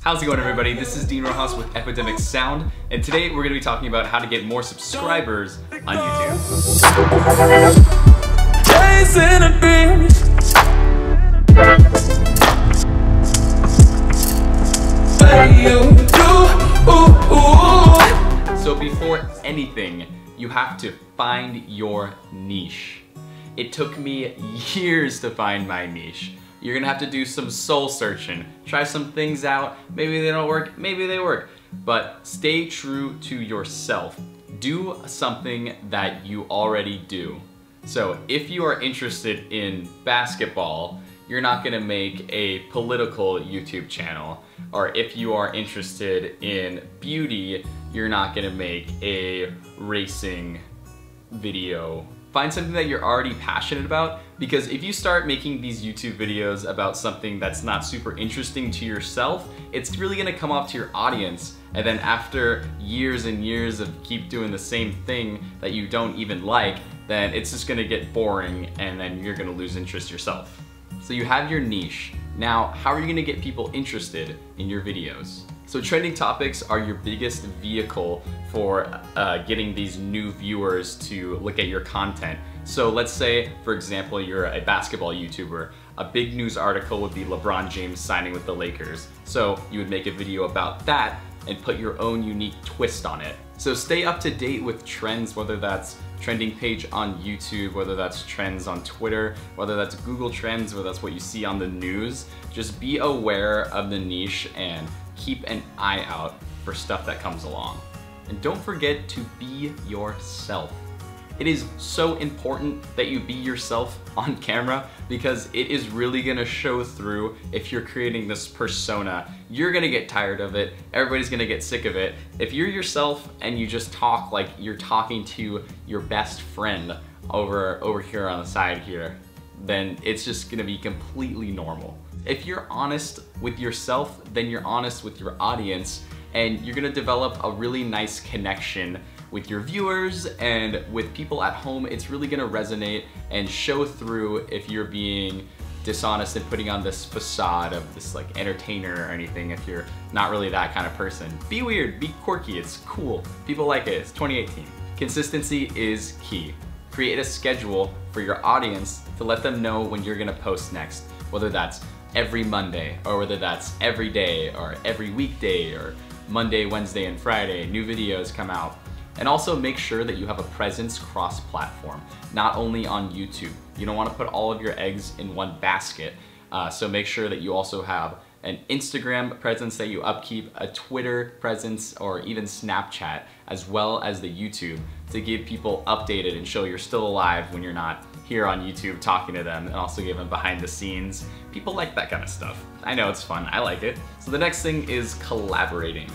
How's it going, everybody? This is Rojas with Epidemic Sound, and today we're going to be talking about how to get more subscribers on YouTube. So before anything, you have to find your niche. It took me years to find my niche. You're gonna have to do some soul searching, try some things out, maybe they don't work, maybe they work, but stay true to yourself. Do something that you already do. So if you are interested in basketball, you're not gonna make a political YouTube channel. Or if you are interested in beauty, you're not gonna make a racing video. Find something that you're already passionate about, because if you start making these YouTube videos about something that's not super interesting to yourself, it's really gonna come off to your audience, and then after years and years of keep doing the same thing that you don't even like, then it's just gonna get boring and then you're gonna lose interest yourself. So you have your niche. Now, how are you gonna get people interested in your videos? So trending topics are your biggest vehicle for getting these new viewers to look at your content. So let's say, for example, you're a basketball YouTuber. A big news article would be LeBron James signing with the Lakers. So you would make a video about that and put your own unique twist on it. So stay up to date with trends, whether that's trending page on YouTube, whether that's trends on Twitter, whether that's Google Trends, whether that's what you see on the news. Just be aware of the niche and keep an eye out for stuff that comes along. And don't forget to be yourself. It is so important that you be yourself on camera, because it is really gonna show through if you're creating this persona. You're gonna get tired of it, everybody's gonna get sick of it. If you're yourself and you just talk like you're talking to your best friend over here on the side here, then it's just gonna be completely normal. If you're honest with yourself, then you're honest with your audience, and you're gonna develop a really nice connection with your viewers and with people at home. It's really gonna resonate and show through if you're being dishonest and putting on this facade of this like entertainer or anything, if you're not really that kind of person. Be weird, be quirky, it's cool. People like it, it's 2018. Consistency is key. Create a schedule for your audience to let them know when you're gonna post next, whether that's every Monday, or whether that's every day, or every weekday, or Monday, Wednesday, and Friday, new videos come out. And also make sure that you have a presence cross-platform, not only on YouTube. You don't want to put all of your eggs in one basket, so make sure that you also have an Instagram presence that you upkeep, a Twitter presence, or even Snapchat, as well as the YouTube, to give people updated and show you're still alive when you're not here on YouTube talking to them, and also give them behind the scenes. People like that kind of stuff. I know it's fun, I like it. So the next thing is collaborating.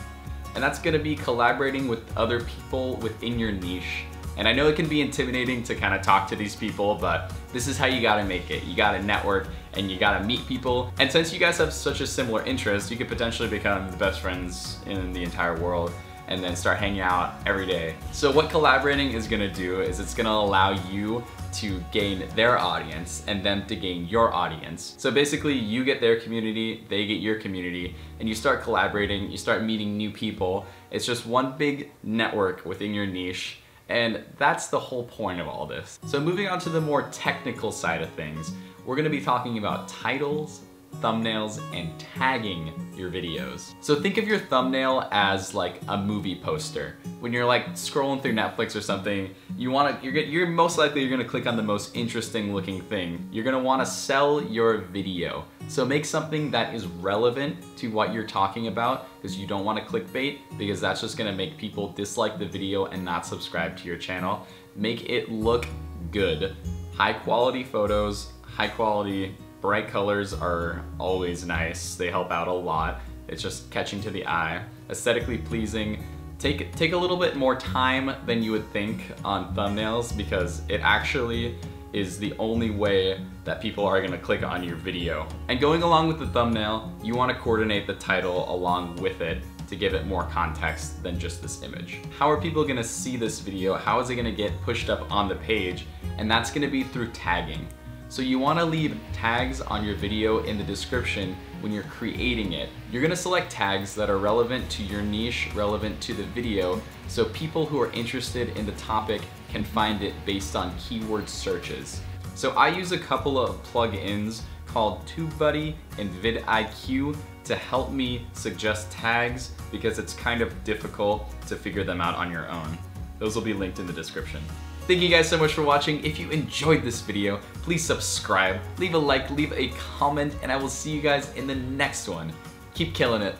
And that's gonna be collaborating with other people within your niche. And I know it can be intimidating to kind of talk to these people, but this is how you gotta make it. You gotta network and you gotta meet people. And since you guys have such a similar interest, you could potentially become the best friends in the entire world and then start hanging out every day. So what collaborating is gonna do is it's gonna allow you to gain their audience and them to gain your audience. So basically you get their community, they get your community, and you start collaborating, you start meeting new people. It's just one big network within your niche, and that's the whole point of all this. So moving on to the more technical side of things, we're gonna be talking about titles, thumbnails, and tagging your videos. So think of your thumbnail as like a movie poster. When you're like scrolling through Netflix or something, you're most likely gonna click on the most interesting looking thing. You're gonna wanna sell your video. So make something that is relevant to what you're talking about, because you don't wanna clickbait, because that's just gonna make people dislike the video and not subscribe to your channel. Make it look good. High quality photos, high quality bright colors are always nice. They help out a lot. It's just catching to the eye. Aesthetically pleasing. Take a little bit more time than you would think on thumbnails, because it actually is the only way that people are gonna click on your video. And going along with the thumbnail, you wanna coordinate the title along with it to give it more context than just this image. How are people gonna see this video? How is it gonna get pushed up on the page? And that's gonna be through tagging. So you wanna leave tags on your video in the description when you're creating it. You're gonna select tags that are relevant to your niche, relevant to the video, so people who are interested in the topic can find it based on keyword searches. So I use a couple of plugins called TubeBuddy and vidIQ to help me suggest tags because it's kind of difficult to figure them out on your own. Those will be linked in the description. Thank you guys so much for watching. If you enjoyed this video, please subscribe, leave a like, leave a comment, and I will see you guys in the next one. Keep killing it.